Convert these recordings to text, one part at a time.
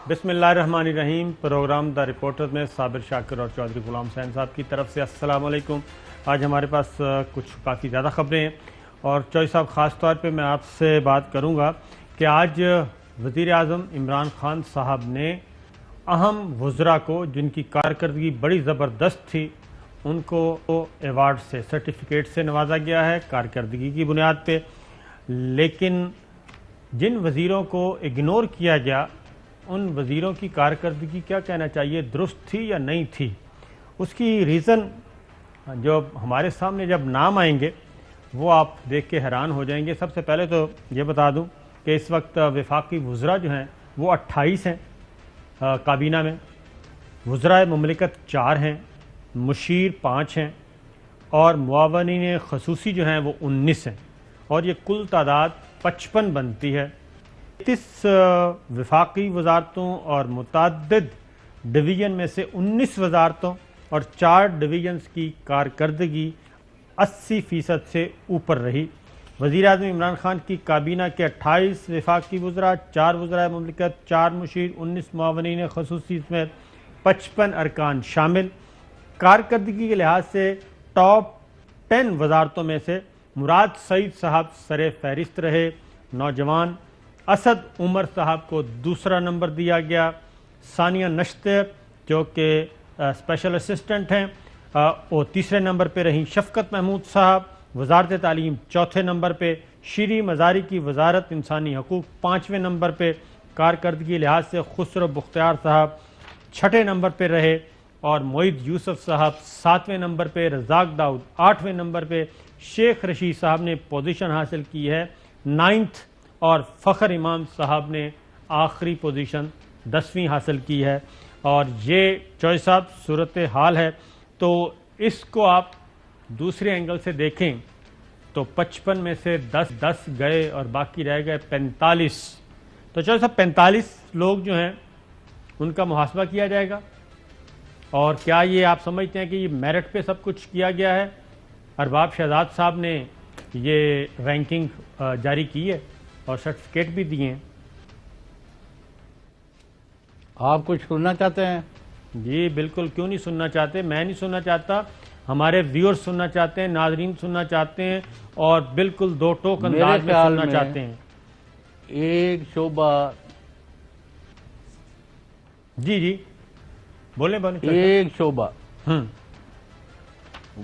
بسم اللہ الرحمن الرحیم۔ پروگرام دا رپورٹر میں صابر شاکر اور چودھری غلام حسین صاحب کی طرف سے السلام علیکم۔ آج ہمارے پاس کچھ کافی زیادہ خبریں ہیں اور چودھری صاحب خاص طور پہ میں آپ سے بات کروں گا کہ آج وزیر اعظم عمران خان صاحب نے اہم وزراء کو جن کی کارکردگی بڑی زبردست تھی ان کو ایوارڈ سے سرٹیفکیٹ سے نوازا گیا ہے کارکردگی کی بنیاد پہ، لیکن جن وزیروں کو اگنور کیا گیا ان وزیروں کی کارکردگی کیا کہنا چاہیے درست تھی یا نہیں تھی، اس کی ریزن جو ہمارے سامنے جب نام آئیں گے وہ آپ دیکھ کے حیران ہو جائیں گے۔ سب سے پہلے تو یہ بتا دوں کہ اس وقت وفاقی وزراء جو ہیں وہ 28 ہیں کابینہ میں، وزرائے مملکت 4 ہیں، مشیر 5 ہیں اور معاونین خصوصی جو ہیں وہ 19 ہیں، اور یہ کل تعداد 55 بنتی ہے۔ 30 وفاقی وزارتوں اور متعدد ڈویژن میں سے 19 وزارتوں اور 4 ڈویژنز کی کارکردگی 80% سے اوپر رہی۔ وزیر اعظم عمران خان کی کابینہ کے 28 وفاقی وزراء، 4 وزرائے مملکت، 4 مشیر، 19 معاونین خصوصی سمیت 55 ارکان شامل۔ کارکردگی کے لحاظ سے ٹاپ 10 وزارتوں میں سے مراد سعید صاحب سر فہرست رہے، نوجوان اسد عمر صاحب کو دوسرا نمبر دیا گیا، ثانیہ نشتر جو کہ اسپیشل اسسٹنٹ ہیں وہ تیسرے نمبر پہ رہیں، شفقت محمود صاحب وزارت تعلیم چوتھے نمبر پہ، شیریں مزاری کی وزارت انسانی حقوق 5ویں نمبر پہ، کارکردگی لحاظ سے خسرو بختیار صاحب 6 نمبر پہ رہے اور معید یوسف صاحب 7ویں نمبر پہ، رزاق داؤد 8ویں نمبر پہ، شیخ رشید صاحب نے پوزیشن حاصل کی ہے 9th اور فخر امام صاحب نے آخری پوزیشن 10ویں حاصل کی ہے۔ اور یہ چوہدری صاحب صورتحال ہے، تو اس کو آپ دوسرے اینگل سے دیکھیں تو 55 میں سے 10 گئے اور باقی رہ گئے 45۔ تو چوہدری صاحب 45 لوگ جو ہیں ان کا محاسبہ کیا جائے گا، اور کیا یہ آپ سمجھتے ہیں کہ یہ میرٹ پہ سب کچھ کیا گیا ہے؟ ارباب شہزاد صاحب نے یہ رینکنگ جاری کی ہے اور سرٹیفکیٹ بھی دیے ہیں۔ آپ کچھ سننا چاہتے ہیں؟ جی بالکل، کیوں نہیں سننا چاہتے، میں نہیں سننا چاہتا، ہمارے ویور سننا چاہتے ہیں، ناظرین سننا چاہتے ہیں اور بالکل دو ٹوک انداز میں سننا چاہتے ہیں۔ ایک شعبہ جی بولیں ایک شعبہ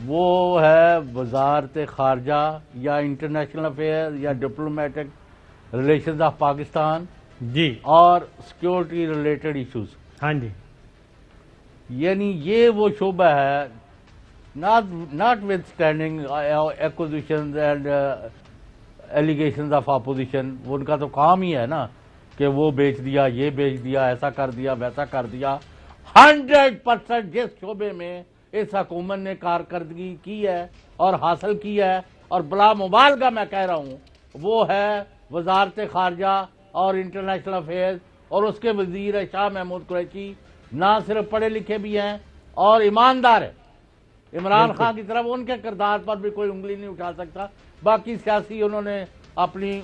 وہ ہے وزارت خارجہ یا انٹرنیشنل افیئر یا ڈپلومیٹک ریلیشنز آف پاکستان جی اور سیکیورٹی ریلیٹڈ ایشوز۔ ہاں جی، یعنی یہ وہ شعبہ ہے not withstanding accusations and allegations of opposition، ان کا تو کام ہی ہے نا کہ وہ بیچ دیا، یہ بیچ دیا، ایسا کر دیا، ویسا کر دیا۔ 100% جس شعبے میں اس حکومت نے کارکردگی کی ہے اور حاصل کی ہے اور بلا مبالغہ میں کہہ رہا ہوں وہ ہے وزارت خارجہ اور انٹرنیشنل افیئرز، اور اس کے وزیر شاہ محمود قریشی نہ صرف پڑھے لکھے بھی ہیں اور ایماندار ہیں۔ عمران خان کی طرف ان کے کردار پر بھی کوئی انگلی نہیں اٹھا سکتا۔ باقی سیاسی انہوں نے اپنی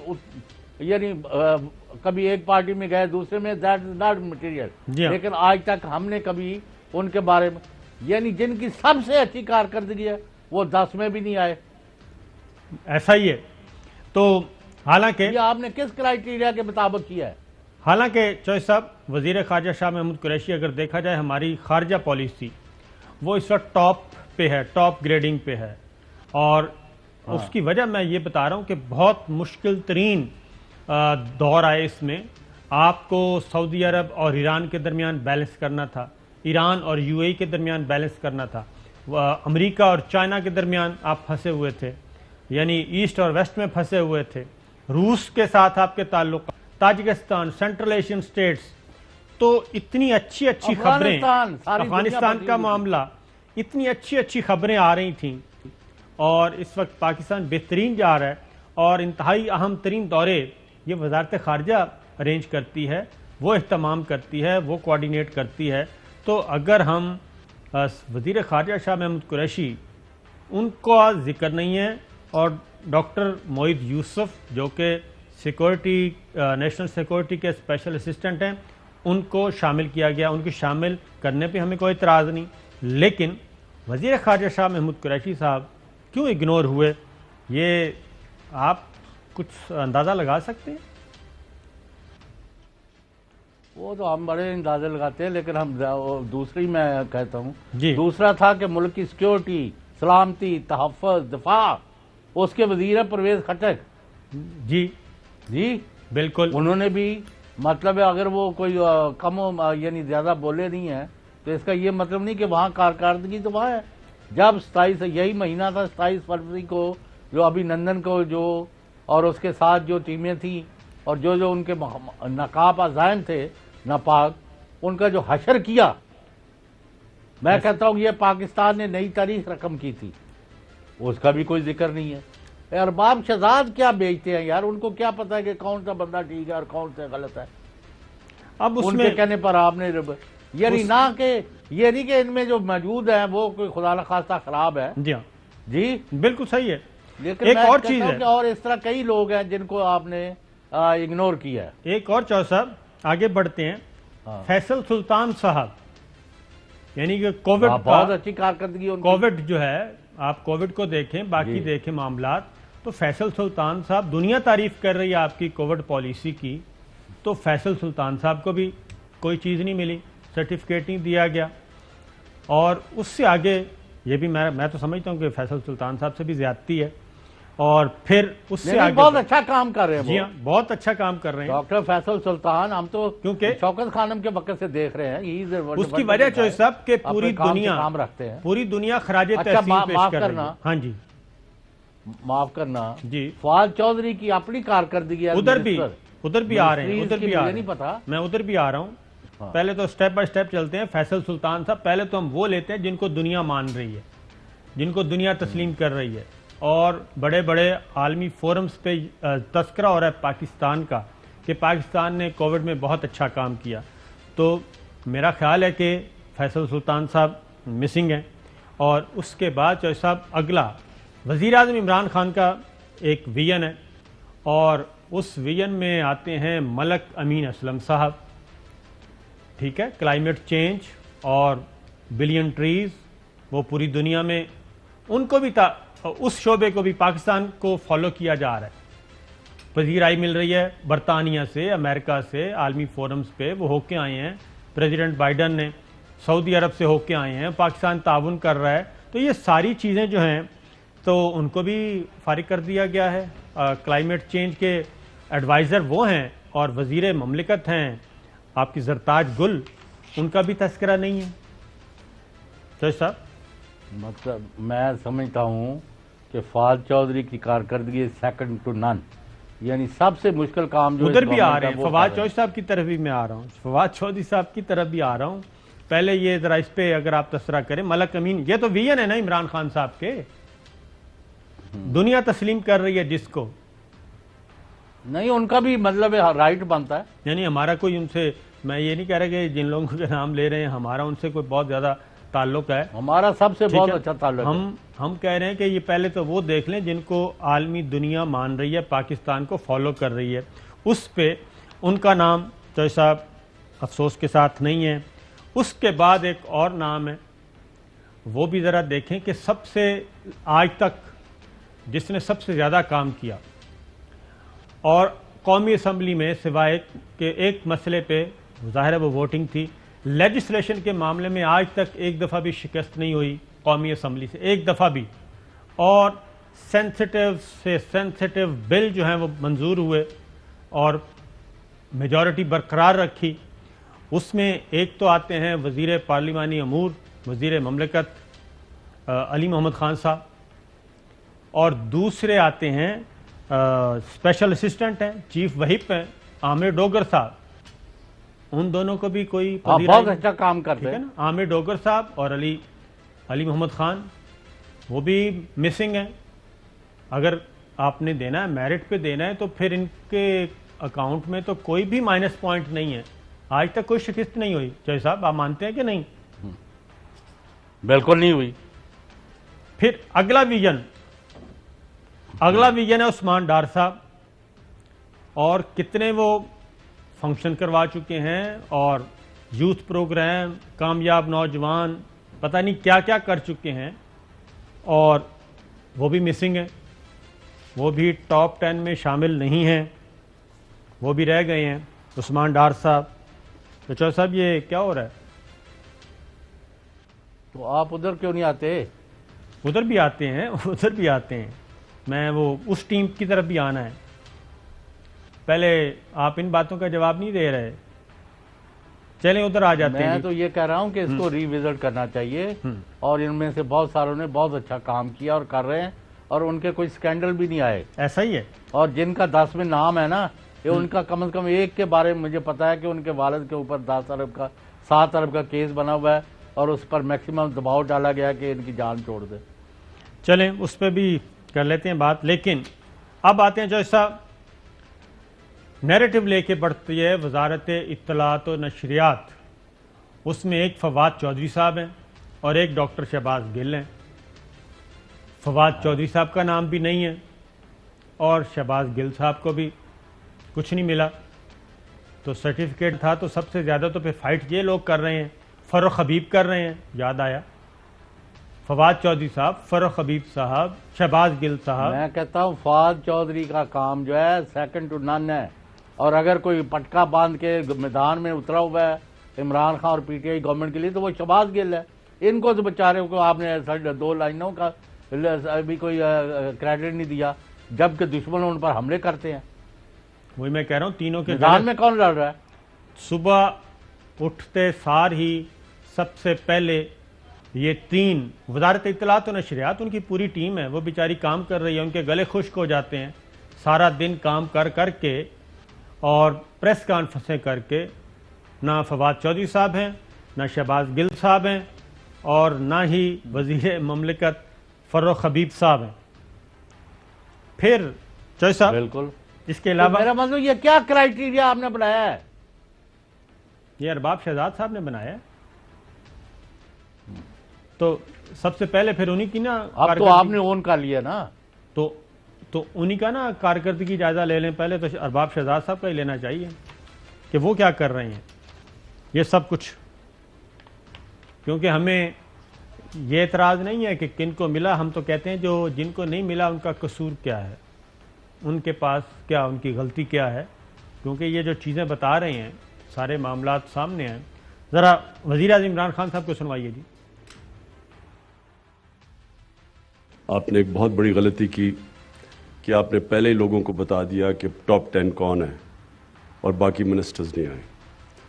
یعنی کبھی ایک پارٹی میں گئے دوسرے میں، دیٹ از ناٹ مٹیریل، لیکن آج تک ہم نے کبھی ان کے بارے میں یعنی جن کی سب سے اچھی کارکردگی ہے وہ 10 میں بھی نہیں آئے۔ ایسا ہی ہے۔ تو حالانکہ یہ آپ نے کس کرائیٹیریا کے مطابق کیا ہے؟ حالانکہ چوہدری صاحب وزیر خارجہ شاہ محمود قریشی اگر دیکھا جائے ہماری خارجہ پالیسی وہ اس وقت ٹاپ پہ ہے، ٹاپ گریڈنگ پہ ہے، اور اس کی وجہ میں یہ بتا رہا ہوں کہ بہت مشکل ترین دور آئے، اس میں آپ کو سعودی عرب اور ایران کے درمیان بیلنس کرنا تھا، ایران اور یو اے ای کے درمیان بیلنس کرنا تھا، امریکہ اور چائنا کے درمیان آپ پھنسے ہوئے تھے، یعنی ایسٹ اور ویسٹ میں پھنسے ہوئے تھے، روس کے ساتھ آپ کے تعلق، تاجکستان، سینٹرل ایشین سٹیٹس، تو اتنی اچھی خبریں، افغانستان کا معاملہ، اتنی اچھی خبریں آ رہی تھیں، اور اس وقت پاکستان بہترین جا رہا ہے، اور انتہائی اہم ترین دورے یہ وزارت خارجہ ارینج کرتی ہے، وہ اہتمام کرتی ہے، وہ کوارڈینیٹ کرتی ہے۔ تو اگر ہم وزیر خارجہ شاہ محمود قریشی ان کا ذکر نہیں ہے، اور ڈاکٹر معید یوسف جو کہ سیکورٹی نیشنل سیکورٹی کے اسپیشل اسسٹنٹ ہیں ان کو شامل کیا گیا. ان کو شامل کرنے پہ ہمیں کوئی اعتراض نہیں, لیکن وزیر خارجہ شاہ محمود قریشی صاحب کیوں اگنور ہوئے, یہ آپ کچھ اندازہ لگا سکتے ہیں؟ وہ تو ہم بڑے اندازے لگاتے ہیں, لیکن ہم دوسری میں کہتا ہوں جی. دوسرا تھا کہ ملک کی سیکیورٹی, سلامتی, تحفظ, دفاع, اس کے وزیر ہیں پرویز خٹک جی جی. بالکل. انہوں نے بھی مطلب ہے اگر وہ کوئی کم یعنی زیادہ بولے نہیں ہیں تو اس کا یہ مطلب نہیں کہ وہاں کارکردگی تو وہاں ہے. جب 27 یہی مہینہ تھا 27 فروری کو, جو ابھی نندن کو جو اور اس کے ساتھ جو ٹیمیں تھیں اور جو ان کے نقاب عزائم تھے ناپاک, ان کا جو حشر کیا, میں کہتا ہوں یہ پاکستان نے نئی تاریخ رقم کی تھی, اس کا بھی کوئی ذکر نہیں ہے. ارباب شہزاد کیا بیچتے ہیں یار, ان کو کیا پتا ہے کہ کون سا بندہ ٹھیک ہے اور کون سا غلط ہے. اب اس ان میں کے کہنے پر آپ نے یعنی نہ کہ یہ نہیں کہ ان میں جو موجود ہیں وہ کوئی خدا نخواستہ خراب ہے. جی ہاں جی بالکل صحیح ہے. لیکن ایک میں اور کہتا چیز ہوں ہے, کہ اور اس طرح کئی لوگ ہیں جن کو آپ نے اگنور کیا ہے. ایک اور چوہدری صاحب آگے بڑھتے ہیں. فیصل سلطان صاحب, یعنی کہ کووڈ بہت اچھی کارکردگی ان کی. کووڈ جو ہے, آپ کووڈ کو دیکھیں, باقی دیکھیں معاملات, تو فیصل سلطان صاحب دنیا تعریف کر رہی ہے آپ کی کووڈ پالیسی کی, تو فیصل سلطان صاحب کو بھی کوئی چیز نہیں ملی, سرٹیفکیٹ نہیں دیا گیا. اور اس سے آگے یہ بھی میں تو سمجھتا ہوں کہ فیصل سلطان صاحب سے بھی زیادتی ہے. اور پھر اس سے آگے بہت اچھا کام کر رہے ہیں. جی ہاں بہت اچھا کام کر رہے ہیں ڈاکٹر فیصل سلطان. ہم تو کیونکہ شوکت خانم کے وقت سے دیکھ رہے ہیں, اس کی وجہ چوہدری صاحب کہ کام رکھتے ہیں, پوری دنیا خراج اچھا تحسین پیش معاف کر رہی ہے. کرنا, ہاں جی معاف کرنا, جی فواد چودھری کی اپنی کارکردگی ہے. ادھر بھی آ رہے ہیں, ادھر بھی آ رہے نہیں ہیں, پتا, میں ادھر بھی آ رہا ہوں. پہلے تو سٹیپ بائی سٹیپ چلتے ہیں. فیصل سلطان صاحب پہلے تو ہم وہ لیتے ہیں جن کو دنیا مان رہی ہے, جن کو دنیا تسلیم کر رہی ہے, اور بڑے بڑے عالمی فورمز پہ تذکرہ ہو رہا ہے پاکستان کا کہ پاکستان نے کووڈ میں بہت اچھا کام کیا. تو میرا خیال ہے کہ فیصل سلطان صاحب مسنگ ہیں. اور اس کے بعد چوہدری صاحب اگلا وزیر اعظم عمران خان کا ایک ویژن ہے, اور اس ویژن میں آتے ہیں ملک امین اسلم صاحب. ٹھیک ہے, کلائمیٹ چینج اور بلین ٹریز, وہ پوری دنیا میں ان کو بھی اس شعبے کو بھی پاکستان کو فالو کیا جا رہا ہے. پذیرائی مل رہی ہے برطانیہ سے, امریکہ سے, عالمی فورمز پہ وہ ہو کے آئے ہیں. پریزیڈنٹ بائیڈن نے سعودی عرب سے ہو کے آئے ہیں, پاکستان تعاون کر رہا ہے. تو یہ ساری چیزیں جو ہیں تو ان کو بھی فارغ کر دیا گیا ہے. کلائمیٹ چینج کے ایڈوائزر وہ ہیں, اور وزیر مملکت ہیں آپ کی زرتاج گل, ان کا بھی تذکرہ نہیں ہے. چوہدری صاحب مطلب میں سمجھتا ہوں کہ فواد چودھری کی کارکردگی سیکنڈ ٹو نن, یعنی سب سے مشکل کام جو ادھر بھی آ رہے ہیں. فواد چودھری صاحب کی طرف بھی میں آ رہا ہوں, فواد چودھری صاحب کی طرف بھی آ رہا ہوں. پہلے یہ ذرا اس پہ اگر آپ تذکرہ کریں. ملک امین, یہ تو ویژن ہے نا عمران خان صاحب کے, دنیا تسلیم کر رہی ہے جس کو, نہیں ان کا بھی مطلب رائٹ بنتا ہے. یعنی ہمارا کوئی ان سے, میں یہ نہیں کہہ رہا کہ جن لوگوں کے نام لے رہے ہیں ہمارا ان سے کوئی بہت زیادہ تعلق ہے. ہمارا سب سے بہت اچھا تعلق ہے. ہم کہہ رہے ہیں کہ یہ پہلے تو وہ دیکھ لیں جن کو عالمی دنیا مان رہی ہے, پاکستان کو فالو کر رہی ہے. اس پہ ان کا نام چوہدری صاحب افسوس کے ساتھ نہیں ہے. اس کے بعد ایک اور نام ہے, وہ بھی ذرا دیکھیں کہ سب سے آج تک جس نے سب سے زیادہ کام کیا, اور قومی اسمبلی میں سوائے کہ ایک مسئلے پہ ظاہر ہے وہ ووٹنگ تھی, لیجسلیشن کے معاملے میں آج تک ایک دفعہ بھی شکست نہیں ہوئی قومی اسمبلی سے, ایک دفعہ بھی. اور سینسٹیو سے سینسٹیو بل جو ہیں وہ منظور ہوئے اور میجورٹی برقرار رکھی. اس میں ایک تو آتے ہیں وزیر پارلیمانی امور, وزیر مملکت علی محمد خان صاحب, اور دوسرے آتے ہیں اسپیشل اسسٹنٹ ہیں, چیف وہپ ہیں عامر ڈوگر صاحب. ان دونوں کو بھی کوئی بہت اچھا کام کرتے ہیں. عامر ڈوگر صاحب اور علی محمد خان, وہ بھی مسنگ ہیں. اگر آپ نے دینا ہے میرٹ پہ دینا ہے تو پھر ان کے اکاؤنٹ میں تو کوئی بھی مائنس پوائنٹ نہیں ہے. آج تک کوئی شکست نہیں ہوئی. چوہدری صاحب آپ مانتے ہیں کہ نہیں؟ بالکل نہیں ہوئی. پھر اگلا ویژن ہے عثمان ڈار صاحب, اور کتنے وہ فنکشن کروا چکے ہیں اور یوتھ پروگرام، کامیاب نوجوان، پتہ نہیں کیا کیا کر چکے ہیں، اور وہ بھی مسنگ ہیں، وہ بھی ٹاپ 10 میں شامل نہیں ہیں، وہ بھی رہ گئے ہیں۔ عثمان ڈار صاحب، تو چودھری صاحب یہ کیا ہو رہا ہے؟ تو آپ ادھر کیوں نہیں آتے؟ ادھر بھی آتے ہیں، ادھر بھی آتے ہیں، میں وہ اس ٹیم کی طرف بھی آنا ہے۔ پہلے آپ ان باتوں کا جواب نہیں دے رہے، چلیں ادھر آ جاتے ہیں۔ میں تو یہ کہہ رہا ہوں کہ اس کو ری وزٹ کرنا چاہیے، اور ان میں سے بہت ساروں نے بہت اچھا کام کیا اور کر رہے ہیں، اور ان کے کوئی سکینڈل بھی نہیں آئے۔ ایسا ہی ہے؟ اور جن کا 10 میں نام ہے نا، یہ ان کا کم از کم ایک کے بارے میں مجھے پتا ہے کہ ان کے والد کے اوپر 7 ارب کا کیس بنا ہوا ہے، اور اس پر میکسیمم دباؤ ڈالا گیا کہ ان کی جان چھوڑ دے۔ چلیں اس پہ بھی کر لیتے ہیں بات، لیکن اب آتے ہیں جو ایسا نیریٹو لے کے بڑھتی ہے وزارت اطلاعات و نشریات، اس میں ایک فواد چودھری صاحب ہیں اور ایک ڈاکٹر شہباز گل ہیں۔ فواد چودھری صاحب کا نام بھی نہیں ہے اور شہباز گل صاحب کو بھی کچھ نہیں ملا، تو سرٹیفکیٹ تھا تو سب سے زیادہ تو پھر فائٹ یہ لوگ کر رہے ہیں، فروخ حبیب کر رہے ہیں۔ یاد آیا، فواد چودھری صاحب، فروخ حبیب صاحب، شہباز گل صاحب۔ میں کہتا ہوں فواد چودھری کا کام جو ہے سیکنڈ ٹو نن ہے، اور اگر کوئی پٹکا باندھ کے میدان میں اترا ہوا ہے عمران خان اور پی ٹی آئی گورنمنٹ کے لیے تو وہ شہباز گل ہے۔ ان کو تو بیچارے کو آپ نے 2 لائنوں کا ابھی کوئی کریڈٹ نہیں دیا، جبکہ دشمن ان پر حملے کرتے ہیں۔ وہی میں کہہ رہا ہوں، تینوں کے میدان میں کون لڑ رہا ہے؟ صبح اٹھتے سار ہی سب سے پہلے یہ 3 وزارت اطلاعات و نشریات، ان کی پوری ٹیم ہے، وہ بیچاری کام کر رہی ہے، ان کے گلے خشک ہو جاتے ہیں سارا دن کام کر کے، اور پریس کانفرنسیں کر کے۔ نہ فواد چودھری صاحب ہیں، نہ شہباز گل صاحب ہیں، اور نہ ہی وزیر مملکت فروخ حبیب صاحب ہیں۔ پھر چودھری صاحب بالکل، اس کے علاوہ میرا مطلب یہ کیا کرائیٹیریا آپ نے بنایا ہے؟ یہ ارباب شہزاد صاحب نے بنایا ہے، تو سب سے پہلے پھر انہی کی نا اب تو آپ نے اون کر لیا نا، تو انہی کا نا کارکردگی جائزہ لے لیں۔ پہلے تو ارباب شہزاد صاحب کا ہی لینا چاہیے کہ وہ کیا کر رہے ہیں یہ سب کچھ، کیونکہ ہمیں یہ اعتراض نہیں ہے کہ کن کو ملا، ہم تو کہتے ہیں جو جن کو نہیں ملا ان کا قصور کیا ہے، ان کے پاس کیا، ان کی غلطی کیا ہے، کیونکہ یہ جو چیزیں بتا رہے ہیں سارے معاملات سامنے ہیں۔ ذرا وزیر اعظم عمران خان صاحب کو سنوائیے جی۔ آپ نے ایک بہت بڑی غلطی کی کہ آپ نے پہلے ہی لوگوں کو بتا دیا کہ ٹاپ 10 کون ہے اور باقی منسٹرز نہیں آئے۔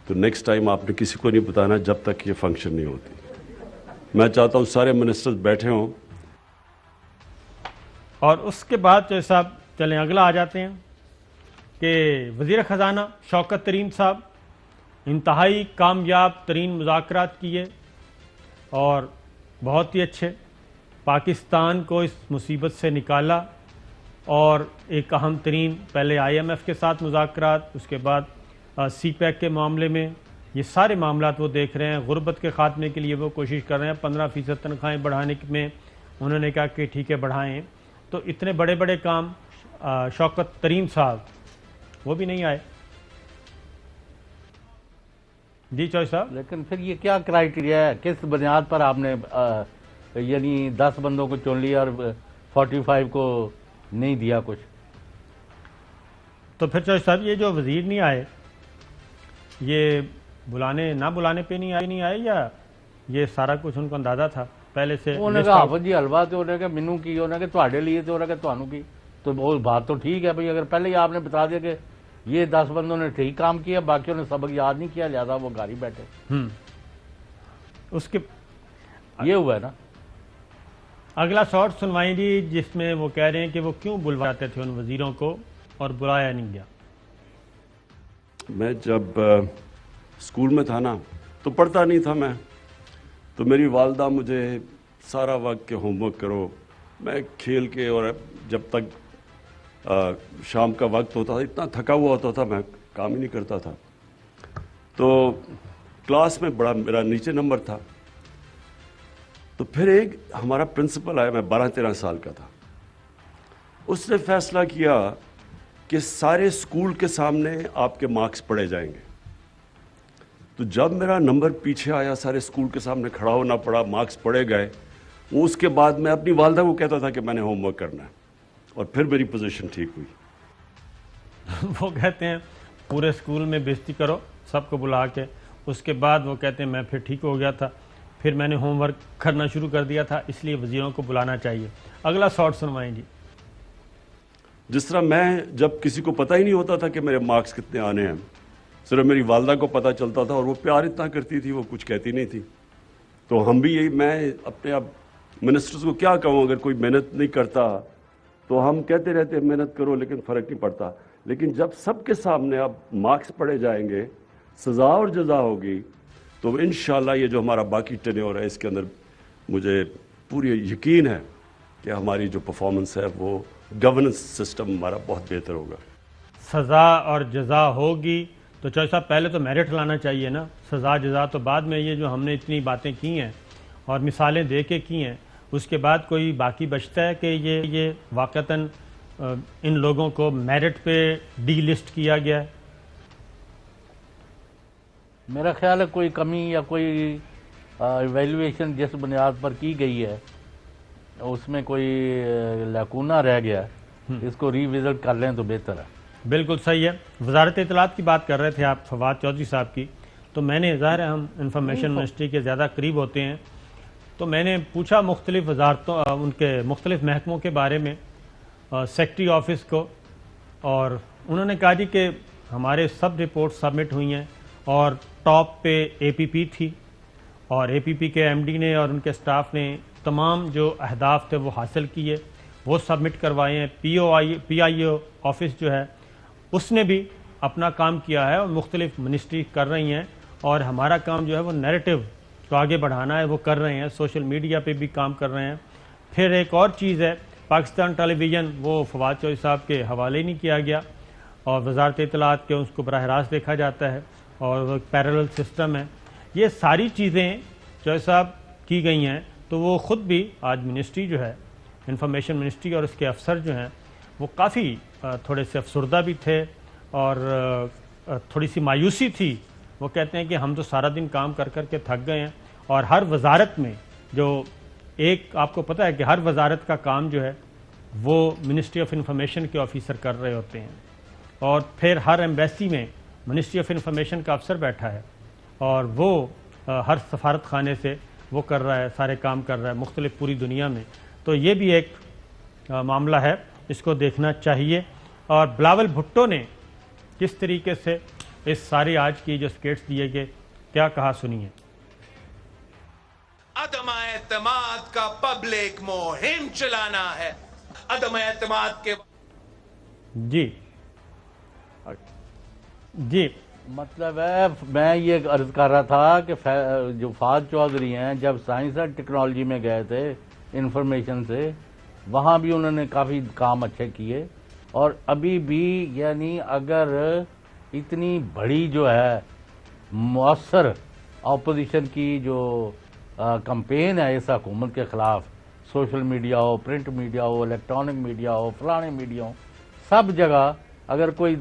تو نیکسٹ ٹائم آپ نے کسی کو نہیں بتانا جب تک یہ فنکشن نہیں ہوتی۔ میں چاہتا ہوں سارے منسٹرز بیٹھے ہوں۔ اور اس کے بعد جو صاحب چلیں اگلا آ جاتے ہیں کہ وزیر خزانہ شوکت ترین صاحب انتہائی کامیاب ترین مذاکرات کیے اور بہت ہی اچھے، پاکستان کو اس مصیبت سے نکالا، اور ایک اہم ترین پہلے آئی ایم ایف کے ساتھ مذاکرات، اس کے بعد سی پیک کے معاملے میں، یہ سارے معاملات وہ دیکھ رہے ہیں۔ غربت کے خاتمے کے لیے وہ کوشش کر رہے ہیں، 15% تنخواہیں بڑھانے میں انہوں نے کہا کہ ٹھیک ہے بڑھائیں۔ تو اتنے بڑے بڑے کام شوکت ترین صاحب وہ بھی نہیں آئے۔ جی چوہدری صاحب، لیکن پھر یہ کیا کرائیٹیریا ہے؟ کس بنیاد پر آپ نے یعنی 10 بندوں کو چن لیا اور 45 کو نہیں دیا کچھ؟ تو پھر چوہدری صاحب یہ جو وزیر نہیں آئے، یہ بلانے نہ بلانے پہ نہیں آئے یا یہ سارا کچھ ان کو اندازہ تھا پہلے سے؟ انہوں نے کہا حافظ جی حلوا تو انہوں نے کہا مینو کی، انہوں نے کہا تواڈے لیے تو انہوں نے کہا تانوں کی، تو وہ بات تو ٹھیک ہے بھائی، اگر پہلے ہی آپ نے بتا دیا کہ یہ 10 بندوں نے ٹھیک کام کیا، باقیوں نے سبق یاد نہیں کیا، لہذا وہ گھر ہی بیٹھے۔ اس کے یہ ہوا ہے نا۔ اگلا شارٹ سنوائیں جی، جس میں وہ کہہ رہے ہیں کہ وہ کیوں بلواتے تھے ان وزیروں کو اور بلایا نہیں گیا۔ میں جب اسکول میں تھا نا تو پڑھتا نہیں تھا میں، تو میری والدہ مجھے سارا وقت کہ ہوم ورک کرو، میں کھیل کے، اور جب تک شام کا وقت ہوتا تھا اتنا تھکا ہوا ہوتا تھا میں کام ہی نہیں کرتا تھا۔ تو کلاس میں بڑا میرا نیچے نمبر تھا، تو پھر ایک ہمارا پرنسپل آیا، میں 12-13 سال کا تھا، اس نے فیصلہ کیا کہ سارے اسکول کے سامنے آپ کے مارکس پڑے جائیں گے. تو جب میرا نمبر پیچھے آیا, سارے اسکول کے سامنے کھڑا ہونا پڑا, مارکس پڑے گئے, وہ اس کے بعد میں اپنی والدہ کو کہتا تھا کہ میں نے ہوم ورک کرنا ہے, اور پھر میری پوزیشن ٹھیک ہوئی. وہ کہتے ہیں پورے اسکول میں بےزتی کرو سب کو بلا کے, اس کے بعد وہ کہتے ہیں میں پھر ٹھیک ہو گیا تھا, پھر میں نے ہوم ورک کرنا شروع کر دیا تھا, اس لیے وزیروں کو بلانا چاہیے. اگلا شارٹ سنوائیں جی. جس طرح میں جب کسی کو پتہ ہی نہیں ہوتا تھا کہ میرے مارکس کتنے آنے ہیں, صرف میری والدہ کو پتہ چلتا تھا, اور وہ پیار اتنا کرتی تھی, وہ کچھ کہتی نہیں تھی. تو ہم بھی یہی, میں اپنے اب منسٹرز کو کیا کہوں, اگر کوئی محنت نہیں کرتا تو ہم کہتے رہتے ہیں محنت کرو لیکن فرق نہیں پڑتا. لیکن جب سب کے سامنے اب مارکس پڑھے جائیں گے, سزا اور جزا ہوگی, تو انشاءاللہ یہ جو ہمارا باقی ٹینیور ہے اس کے اندر مجھے پوری یقین ہے کہ ہماری جو پرفارمنس ہے وہ گورننس سسٹم ہمارا بہت بہتر ہوگا. سزا اور جزا ہوگی تو چوہے صاحب پہلے تو میرٹ لانا چاہیے نا, سزا جزا تو بعد میں. یہ جو ہم نے اتنی باتیں کی ہیں اور مثالیں دے کے کی ہیں, اس کے بعد کوئی باقی بچتا ہے کہ یہ واقعتاً ان لوگوں کو میرٹ پہ ڈی لسٹ کیا گیا ہے؟ میرا خیال ہے کوئی کمی یا کوئی ایویلویشن جس بنیاد پر کی گئی ہے اس میں کوئی لیکونہ رہ گیا ہے, اس کو ری وزٹ کر لیں تو بہتر ہے. بالکل صحیح ہے. وزارت اطلاعات کی بات کر رہے تھے آپ فواد چودھری صاحب کی, تو میں نے, ظاہر ہے ہم انفارمیشن منسٹری کے زیادہ قریب ہوتے ہیں, تو میں نے پوچھا مختلف وزارتوں, ان کے مختلف محکموں کے بارے میں, سیکٹری آفس کو, اور انہوں نے کہا جی کہ ہمارے سب رپورٹ سبمٹ ہوئی ہیں اور ٹاپ پہ اے پی پی تھی, اور اے پی پی کے ایم ڈی نے اور ان کے سٹاف نے تمام جو اہداف تھے وہ حاصل کیے, وہ سبمٹ کروائے ہیں. پی آئی او آفس جو ہے اس نے بھی اپنا کام کیا ہے, اور مختلف منسٹری کر رہی ہیں, اور ہمارا کام جو ہے وہ نیریٹو کو آگے بڑھانا ہے, وہ کر رہے ہیں. سوشل میڈیا پہ بھی کام کر رہے ہیں. پھر ایک اور چیز ہے, پاکستان ٹیلی ویژن, وہ فواد چودھری صاحب کے حوالے نہیں کیا گیا, اور وزارت اطلاعات کے اس کو براہ راست دیکھا جاتا ہے, اور وہ پیرلل سسٹم ہے. یہ ساری چیزیں چودھری صاحب کی گئی ہیں, تو وہ خود بھی آج منسٹری جو ہے, انفارمیشن منسٹری, اور اس کے افسر جو ہیں وہ کافی تھوڑے سے افسردہ بھی تھے, اور تھوڑی سی مایوسی تھی. وہ کہتے ہیں کہ ہم تو سارا دن کام کر کر کے تھک گئے ہیں, اور ہر وزارت میں جو ایک, آپ کو پتہ ہے کہ ہر وزارت کا کام جو ہے وہ منسٹری آف انفارمیشن کے آفیسر کر رہے ہوتے ہیں, اور پھر ہر ایمبیسی میں منسٹری آف انفارمیشن کا افسر بیٹھا ہے, اور وہ ہر سفارت خانے سے وہ کر رہا ہے, سارے کام کر رہا ہے مختلف پوری دنیا میں. تو یہ بھی ایک معاملہ ہے, اس کو دیکھنا چاہیے. اور بلاول بھٹو نے کس طریقے سے اس ساری آج کی جو سکیٹس دیے گئے, کیا کہا, سنیے. عدم اعتماد کا پبلک مہم چلانا ہے. عدم اعتماد کے جی مطلب ہے, میں یہ عرض کر رہا تھا کہ جو فواد چودھری ہیں جب سائنس اینڈ ٹیکنالوجی میں گئے تھے انفارمیشن سے, وہاں بھی انہوں نے کافی کام اچھے کیے, اور ابھی بھی یعنی اگر اتنی بڑی جو ہے مؤثر اپوزیشن کی جو کمپین ہے اس حکومت کے خلاف, سوشل میڈیا ہو, پرنٹ میڈیا ہو, الیکٹرانک میڈیا ہو, فلانے میڈیا ہو, سب جگہ اگر کوئی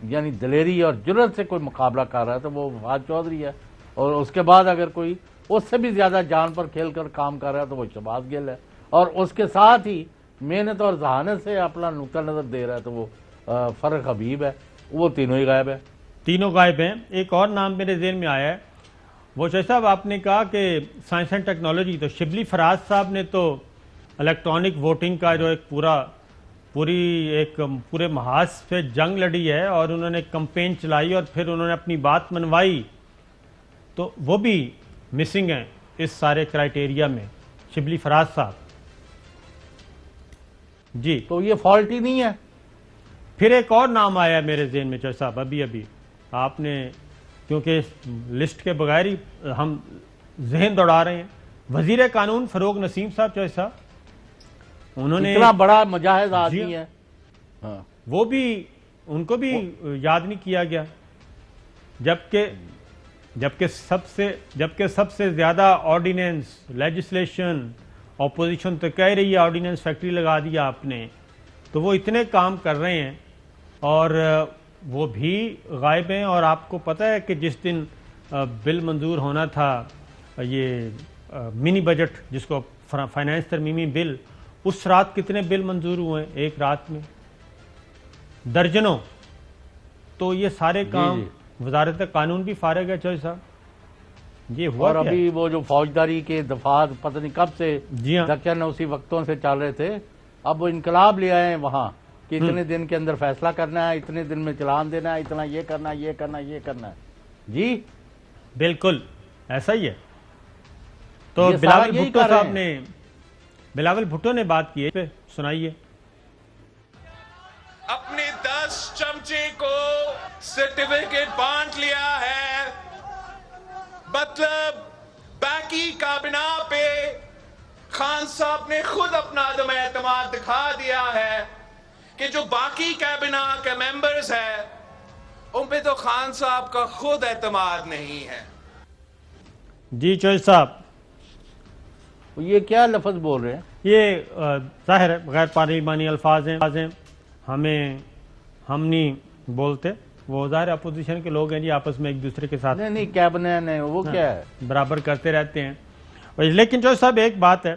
یعنی دلیری اور جرأت سے کوئی مقابلہ کر رہا ہے تو وہ فواد چودھری ہے, اور اس کے بعد اگر کوئی اس سے بھی زیادہ جان پر کھیل کر کام کر رہا ہے تو وہ شہباز گل ہے, اور اس کے ساتھ ہی محنت اور ذہانت سے اپنا نقطہ نظر دے رہا ہے تو وہ فرق حبیب ہے. وہ تینوں ہی غائب ہے. تینوں غائب ہیں. ایک اور نام میرے ذہن میں آیا ہے, وہ شاہ صاحب آپ نے کہا کہ سائنس اینڈ ٹیکنالوجی, تو شبلی فراز صاحب نے تو الیکٹرانک ووٹنگ کا جو ایک پورے محاذ پہ جنگ لڑی ہے, اور انہوں نے کمپین چلائی, اور پھر انہوں نے اپنی بات منوائی, تو وہ بھی مسنگ ہیں اس سارے کرائٹیریا میں, شبلی فراز صاحب. جی تو یہ فالٹ ہی نہیں ہے. پھر ایک اور نام آیا ہے میرے ذہن میں چوہے صاحب, ابھی آپ نے, کیونکہ لسٹ کے بغیر ہی ہم ذہن دوڑا رہے ہیں, وزیر قانون فروغ نسیم صاحب چوہے صاحب, انہوں نے اتنا بڑا مجاہد آدمی ہے, وہ بھی, ان کو بھی یاد نہیں کیا گیا, جبکہ سب سے زیادہ آرڈیننس لیجسلیشن اپوزیشن تو کہہ رہی ہے آرڈیننس فیکٹری لگا دیا آپ نے, تو وہ اتنے کام کر رہے ہیں, اور وہ بھی غائب ہیں. اور آپ کو پتہ ہے کہ جس دن بل منظور ہونا تھا یہ منی بجٹ جس کو فائنانس ترمیمی بل, اس رات کتنے بل منظور ہوئے ہیں ایک رات میں؟ درجنوں. تو یہ سارے کام وزارت قانون بھی فارغ ہے چوہدری صاحب. یہ ہوا اور ابھی وہ جو فوجداری کے دفعات پتہ نہیں کب سے جی ہاں دکن اسی وقتوں سے چل رہے تھے, اب وہ انقلاب لے آئے ہیں وہاں کہ اتنے دن کے اندر فیصلہ کرنا ہے, اتنے دن میں چلان دینا ہے, اتنا یہ کرنا ہے, یہ کرنا ہے, یہ کرنا ہے. جی بالکل ایسا ہی ہے. تو یہ سارا بلاول یہی بھٹو کر رہے صاحب ہیں. نے بلاول بھٹو نے بات کی ہے, سنائیے. اپنے 10 چمچے کو سرٹیفکیٹ بانٹ لیا ہے, مطلب باقی کابینہ پہ خان صاحب نے خود اپنا عدم اعتماد دکھا دیا ہے کہ جو باقی کابینہ کے ممبرز ہیں ان پہ تو خان صاحب کا خود اعتماد نہیں ہے. جی چوہدری صاحب, یہ کیا لفظ بول رہے ہیں؟ یہ ظاہر ہے غیر پارلیمانی الفاظ ہیں, ہم نہیں بولتے, وہ ظاہر اپوزیشن کے لوگ ہیں جی, آپس میں ایک دوسرے کے ساتھ نہیں کیبنٹ ہے وہ کیا ہے, برابر کرتے رہتے ہیں. لیکن چوہدری صاحب ایک بات ہے,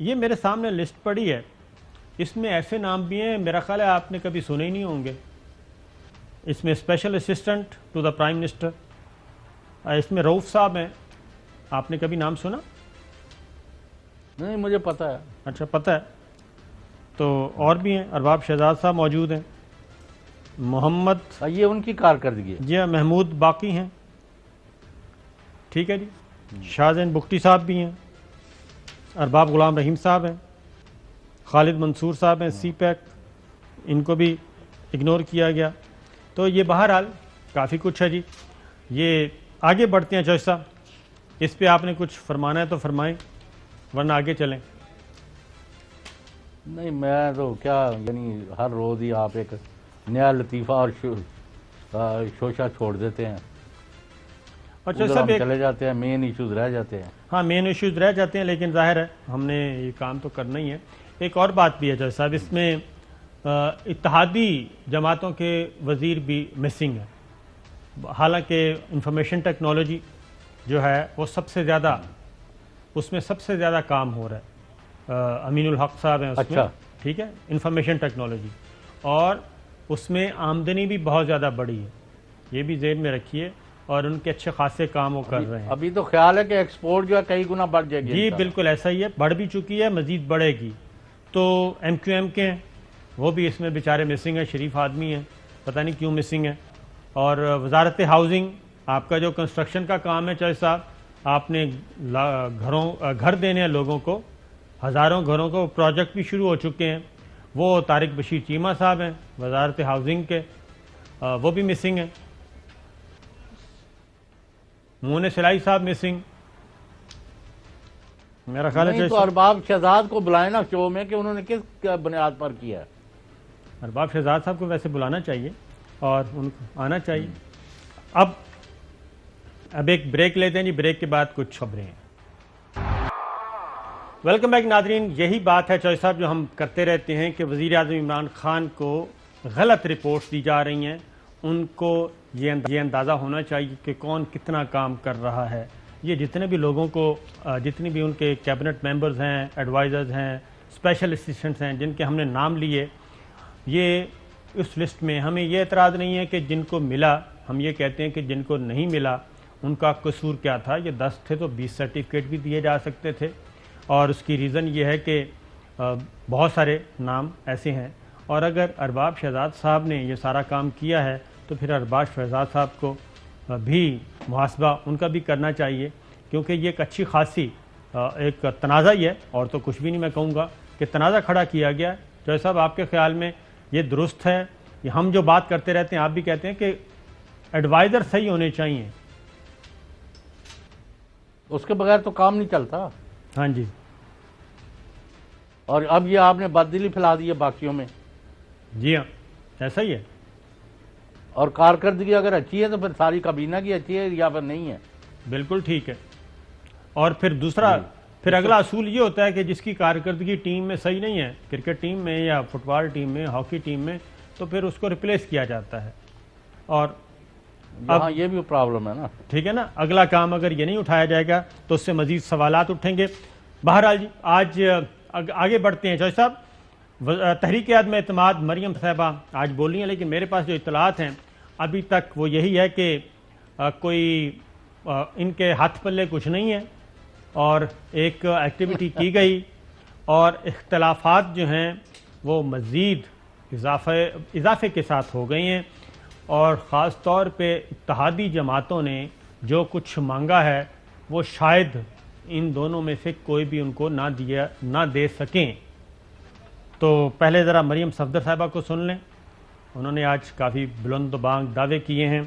یہ میرے سامنے لسٹ پڑی ہے, اس میں ایسے نام بھی ہیں میرا خیال ہے آپ نے کبھی سنے ہی نہیں ہوں گے. اس میں special assistant to the prime minister, اس میں رؤف صاحب ہیں, آپ نے کبھی نام سنا؟ نہیں مجھے پتہ ہے. اچھا پتہ ہے. تو اور بھی ہیں, ارباب شہزاد صاحب موجود ہیں, محمد یہ ان کی کارکردگی ہے. جی ہاں, محمود باقی ہیں, ٹھیک ہے جی, شاہ زین بگٹی صاحب بھی ہیں, ارباب غلام رحیم صاحب ہیں, خالد منصور صاحب ہیں سی پیک, ان کو بھی اگنور کیا گیا. تو یہ بہرحال کافی کچھ ہے جی. یہ آگے بڑھتے ہیں چوہدری صاحب, اس پہ آپ نے کچھ فرمانا ہے تو فرمائیں ورنہ آگے چلیں. نہیں میں تو کیا, یعنی ہر روز ہی آپ ایک نیا لطیفہ اور شوشہ چھوڑ دیتے ہیں, اور ادھر صاحب ہم چلے جاتے ہیں, مین ایشوز رہ جاتے ہیں. ہاں مین ایشوز رہ جاتے ہیں, لیکن ظاہر ہے ہم نے یہ کام تو کرنا ہی ہے. ایک اور بات بھی ہے چوہدری صاحب, اس میں اتحادی جماعتوں کے وزیر بھی مسنگ ہیں. حالانکہ انفارمیشن ٹیکنالوجی جو ہے وہ سب سے زیادہ, اس میں سب سے زیادہ کام ہو رہا ہے. امین الحق صاحب ہیں اس میں, ٹھیک ہے, انفارمیشن ٹیکنالوجی, اور اس میں آمدنی بھی بہت زیادہ بڑی ہے, یہ بھی ذہن میں رکھیے, اور ان کے اچھے خاصے کام وہ کر رہے ہیں. ابھی تو خیال ہے کہ ایکسپورٹ جو ہے کئی گنا بڑھ جائے گی. جی بالکل ایسا ہی ہے, بڑھ بھی چکی ہے, مزید بڑھے گی. تو ایم کیو ایم کے ہیں وہ بھی اس میں بیچارے مسنگ ہیں, شریف آدمی ہیں, پتہ نہیں کیوں مسنگ ہیں. اور وزارت ہاؤسنگ, آپ کا جو کنسٹرکشن کا کام ہے چوہدری صاحب, آپ نے گھر دینے ہیں لوگوں کو, ہزاروں گھروں کو, پروجیکٹ بھی شروع ہو چکے ہیں. وہ طارق بشیر چیمہ صاحب ہیں وزارت ہاؤسنگ کے, وہ بھی مسنگ ہیں. مون سلائی صاحب مسنگ. میرا خیال ہے تو ارباب شہزاد کو بلائیں نا شو میں, کہ انہوں نے کس بنیاد پر کیا ہے. ارباب شہزاد صاحب کو ویسے بلانا چاہیے اور ان کو آنا چاہیے. اب ایک بریک لیتے ہیں جی, بریک کے بعد کچھ خبریں ہیں. ویلکم بیک ناظرین. یہی بات ہے چوہدری صاحب جو ہم کرتے رہتے ہیں کہ وزیر اعظم عمران خان کو غلط رپورٹس دی جا رہی ہیں. ان کو یہ اندازہ ہونا چاہیے کہ کون کتنا کام کر رہا ہے. یہ جتنے بھی لوگوں کو, جتنی بھی ان کے کیبنٹ ممبرز ہیں, ایڈوائزرز ہیں, اسپیشل اسسٹنٹس ہیں, جن کے ہم نے نام لیے, یہ اس لسٹ میں ہمیں یہ اعتراض نہیں ہے کہ جن کو ملا, ہم یہ کہتے ہیں کہ جن کو نہیں ملا ان کا قصور کیا تھا. یہ 10 تھے تو 20 سرٹیفکیٹ بھی دیے جا سکتے تھے, اور اس کی ریزن یہ ہے کہ بہت سارے نام ایسے ہیں. اور اگر ارباب شہزاد صاحب نے یہ سارا کام کیا ہے تو پھر ارباب شہزاد صاحب کو بھی محاسبہ ان کا بھی کرنا چاہیے, کیونکہ یہ ایک اچھی خاصی ایک تنازع ہی ہے, اور تو کچھ بھی نہیں میں کہوں گا کہ تنازع کھڑا کیا گیا ہے. چوہدری صاحب آپ کے خیال میں یہ درست ہے؟ ہم جو بات کرتے رہتے ہیں, آپ بھی کہتے ہیں کہ ایڈوائزر صحیح ہونے چاہیے, اس کے بغیر تو کام نہیں چلتا. ہاں جی. اور اب یہ آپ نے بددلی پھیلا دی ہے باقیوں میں. جی ہاں ایسا ہی ہے. اور کارکردگی اگر اچھی ہے تو پھر ساری کابینہ کی اچھی ہے یا پھر نہیں ہے. بالکل ٹھیک ہے. اور پھر دوسرا, پھر اگلا اصول یہ ہوتا ہے کہ جس کی کارکردگی ٹیم میں صحیح نہیں ہے, کرکٹ ٹیم میں یا فٹ بال ٹیم میں, ہاکی ٹیم میں, تو پھر اس کو ریپلیس کیا جاتا ہے. اور یہاں یہ بھی پرابلم ہے نا. ٹھیک ہے نا, اگلا کام اگر یہ نہیں اٹھایا جائے گا تو اس سے مزید سوالات اٹھیں گے. بہرحال جی آج آگے بڑھتے ہیں. چوہدری صاحب, تحریک عدم اعتماد مریم صاحبہ آج بول رہی ہیں, لیکن میرے پاس جو اطلاعات ہیں ابھی تک وہ یہی ہے کہ کوئی ان کے ہاتھ پلے کچھ نہیں ہے, اور ایک ایکٹیویٹی کی گئی اور اختلافات جو ہیں وہ مزید اضافے کے ساتھ ہو گئی ہیں, اور خاص طور پہ اتحادی جماعتوں نے جو کچھ مانگا ہے وہ شاید ان دونوں میں سے کوئی بھی ان کو نہ دے سکیں. تو پہلے ذرا مریم صفدر صاحبہ کو سن لیں. انہوں نے آج کافی بلند و بانگ دعوے کیے ہیں.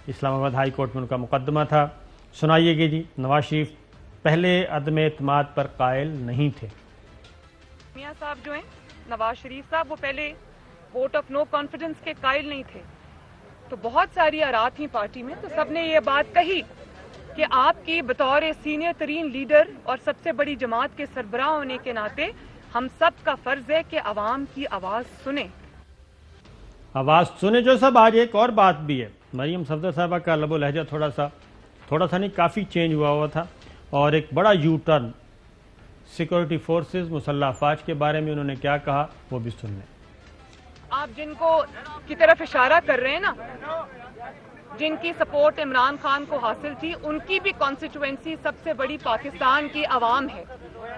اسلام آباد ہائی کورٹ میں ان کا مقدمہ تھا. سنائیے گے جی. نواز شریف پہلے عدم اعتماد پر قائل نہیں تھے. میاں صاحب جو ہیں نواز شریف صاحب, وہ پہلے ووٹ آف نو کانفیڈنس کے قائل نہیں تھے. تو بہت ساری آرا تھیں پارٹی میں, تو سب نے یہ بات کہی کہ آپ کی بطور سینئر ترین لیڈر اور سب سے بڑی جماعت کے سربراہ ہونے کے ناطے ہم سب کا فرض ہے کہ عوام کی آواز سنیں. آواز سنیں. جو سب آج ایک اور بات بھی ہے, مریم صفدر صاحبہ کا لب و لہجہ تھوڑا سا نہیں کافی چینج ہوا تھا, اور ایک بڑا یو ٹرن سیکورٹی فورسز مسلح افواج کے بارے میں انہوں نے کیا کہا وہ بھی سن لیں. آپ جن کو کی طرف اشارہ کر رہے ہیں نا, جن کی سپورٹ عمران خان کو حاصل تھی, ان کی بھی کانسٹیٹوئنسی سب سے بڑی پاکستان کی عوام ہے.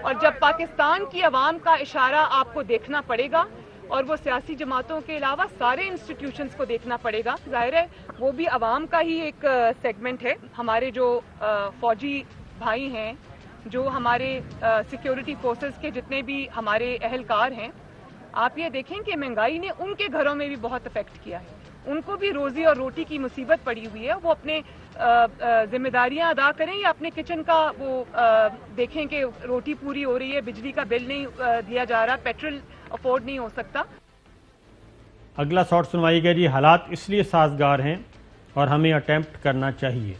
اور جب پاکستان کی عوام کا اشارہ آپ کو دیکھنا پڑے گا, اور وہ سیاسی جماعتوں کے علاوہ سارے انسٹیٹیوشنز کو دیکھنا پڑے گا, ظاہر ہے وہ بھی عوام کا ہی ایک سیگمنٹ ہے. ہمارے جو فوجی بھائی ہیں, جو ہمارے سیکیورٹی فورسز کے جتنے بھی ہمارے اہلکار ہیں, آپ یہ دیکھیں کہ مہنگائی نے ان کے گھروں میں بھی بہت افیکٹ کیا ہے. ان کو بھی روزی اور روٹی کی مصیبت پڑی ہوئی ہے. وہ اپنے ذمہ داریاں ادا کریں یا اپنے کچن کا وہ دیکھیں کہ روٹی پوری ہو رہی ہے, بجلی کا بل نہیں دیا جا رہا, پیٹرول افورڈ نہیں ہو سکتا. اگلا شاٹ سنوائیے گا جی. حالات اس لیے سازگار ہیں اور ہمیں اٹیمپٹ کرنا چاہیے.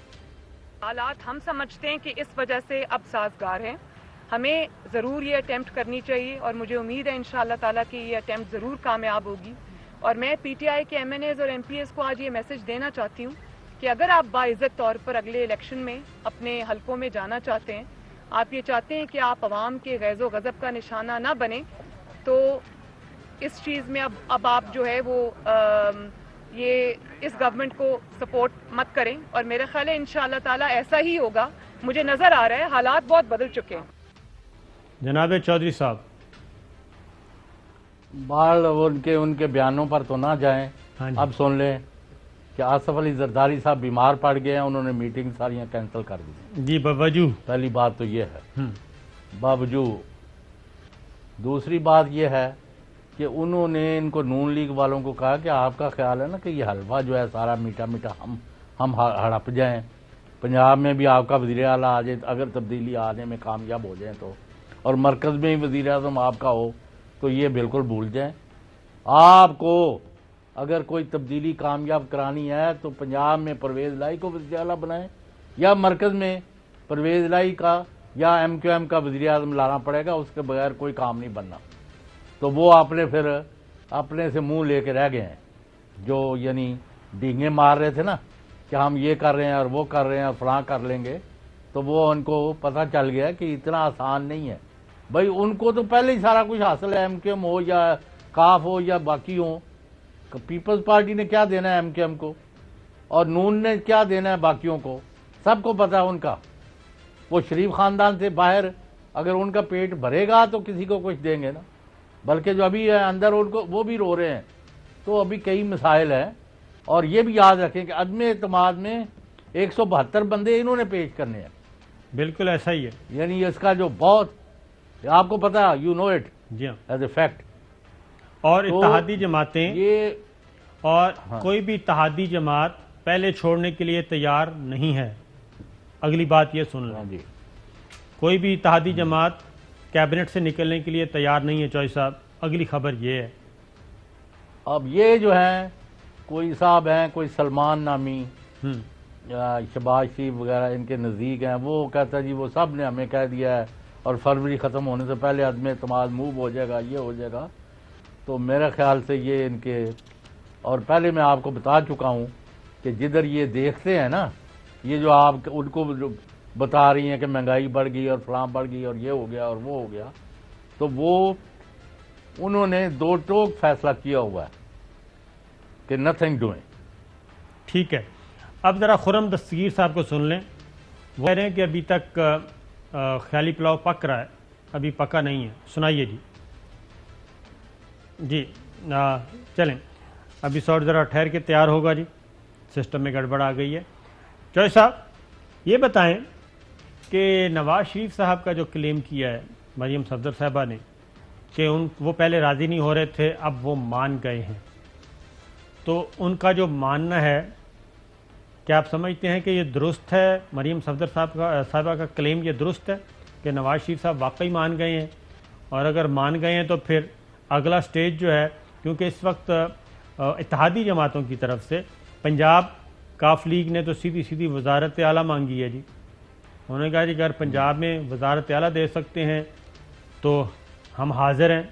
حالات ہم سمجھتے ہیں کہ اس وجہ سے اب سازگار ہیں. ہمیں ضرور یہ اٹیمپٹ کرنی چاہیے, اور مجھے امید ہے انشاءاللہ تعالیٰ کہ یہ اٹیمپٹ ضرور کامیاب ہوگی. اور میں پی ٹی آئی کے ایم این ایز اور ایم پی ایز کو آج یہ میسج دینا چاہتی ہوں کہ اگر آپ باعزت طور پر اگلے الیکشن میں اپنے حلقوں میں جانا چاہتے ہیں, آپ یہ چاہتے ہیں کہ آپ عوام کے غیظ و غضب کا نشانہ نہ بنیں, تو اس چیز میں اب آپ جو ہے وہ یہ اس گورنمنٹ کو سپورٹ مت کریں. اور میرا خیال ہے انشاءاللہ تعالیٰ ایسا ہی ہوگا. مجھے نظر آ رہا ہے حالات بہت بدل چکے ہیں. جناب چودھری صاحب, بال ان کے بیانوں پر تو نہ جائیں. اب سن لیں کہ آصف علی زرداری صاحب بیمار پڑ گئے ہیں, انہوں نے میٹنگ ساریاں کینسل کر دی جی باوجود. پہلی بات تو یہ ہے باوجود. دوسری بات یہ ہے کہ انہوں نے ان کو نون لیگ والوں کو کہا کہ آپ کا خیال ہے نا کہ یہ حلوہ جو ہے سارا میٹھا میٹھا ہم ہڑپ جائیں, پنجاب میں بھی آپ کا وزیر اعلیٰ آ جائے, اگر تبدیلی آنے میں کامیاب ہو جائیں تو, اور مرکز میں ہی وزیر اعظم آپ کا ہو, تو یہ بالکل بھول جائیں. آپ کو اگر کوئی تبدیلی کامیاب کرانی ہے تو پنجاب میں پرویز الہی کو وزیر اعلیٰ بنائیں, یا مرکز میں پرویز الہی کا یا ایم کیو ایم کا وزیر اعظم لانا پڑے گا. اس کے بغیر کوئی کام نہیں بننا. تو وہ آپ نے پھر اپنے سے منہ لے کے رہ گئے ہیں, جو یعنی ڈینگے مار رہے تھے نا کہ ہم یہ کر رہے ہیں اور وہ کر رہے ہیں اور فلاں کر لیں گے, تو وہ ان کو پتہ چل گیا کہ اتنا آسان نہیں ہے. بھائی ان کو تو پہلے ہی سارا کچھ حاصل ہے, ایم کیو ایم ہو یا کاف ہو یا باقی ہوں. پیپلز پارٹی نے کیا دینا ہے ایم کیو ایم کو, اور نون نے کیا دینا ہے باقیوں کو, سب کو پتا ہے ان کا. وہ شریف خاندان سے باہر اگر ان کا پیٹ بھرے گا تو کسی کو کچھ دیں گے نا, بلکہ جو ابھی ہے اندر ان کو وہ بھی رو رہے ہیں. تو ابھی کئی مسائل ہیں, اور یہ بھی یاد رکھیں کہ عدم اعتماد میں 172 بندے انہوں نے پیش کرنے ہیں. بالکل ایسا ہی ہے. یعنی اس کا جو بہت آپ کو پتا, یو نو اٹ جی ہاں, ایز اے فیکٹ. اور اتحادی جماعتیں یہ اور کوئی بھی اتحادی جماعت پہلے چھوڑنے کے لیے تیار نہیں ہے. اگلی بات یہ سن لیں, جی کوئی بھی اتحادی جماعت کیبنٹ سے نکلنے کے لیے تیار نہیں ہے. چوہدری صاحب اگلی خبر یہ ہے, اب یہ جو ہیں کوئی صاحب ہیں, کوئی سلمان نامی یا شہباز شریف وغیرہ ان کے نزدیک ہیں, وہ کہتا ہے جی وہ سب نے ہمیں کہہ دیا ہے اور فروری ختم ہونے سے پہلے عدم اعتماد موو ہو جائے گا, یہ ہو جائے گا. تو میرے خیال سے یہ ان کے اور پہلے میں آپ کو بتا چکا ہوں کہ جدھر یہ دیکھتے ہیں نا، یہ جو آپ ان کو بتا رہی ہیں کہ مہنگائی بڑھ گئی اور فلاں بڑھ گئی اور یہ ہو گیا اور وہ ہو گیا، تو وہ انہوں نے دو ٹوک فیصلہ کیا ہوا ہے کہ نتھنگ ڈوئنگ. ٹھیک ہے، اب ذرا خرم دستگیر صاحب کو سن لیں. وہ کہہ رہے ہیں کہ ابھی تک خیالی پلاؤ پک رہا ہے، ابھی پکا نہیں ہے. سنائیے جی. جی چلیں، ابھی سوٹ ذرا ٹھہر کے تیار ہوگا جی، سسٹم میں گڑبڑ آ گئی ہے. چوہے صاحب یہ بتائیں کہ نواز شریف صاحب کا جو کلیم کیا ہے مریم صفدر صاحبہ نے کہ وہ پہلے راضی نہیں ہو رہے تھے، اب وہ مان گئے ہیں، تو ان کا جو ماننا ہے، کیا آپ سمجھتے ہیں کہ یہ درست ہے؟ مریم صفدر صاحبہ کا کلیم یہ درست ہے کہ نواز شریف صاحب واقعی مان گئے ہیں؟ اور اگر مان گئے ہیں تو پھر اگلا سٹیج جو ہے، کیونکہ اس وقت اتحادی جماعتوں کی طرف سے پنجاب کاف لیگ نے تو سیدھی وزارت اعلیٰ مانگی ہے جی. انہوں نے کہا جی اگر پنجاب میں وزارت اعلیٰ دے سکتے ہیں تو ہم حاضر ہیں.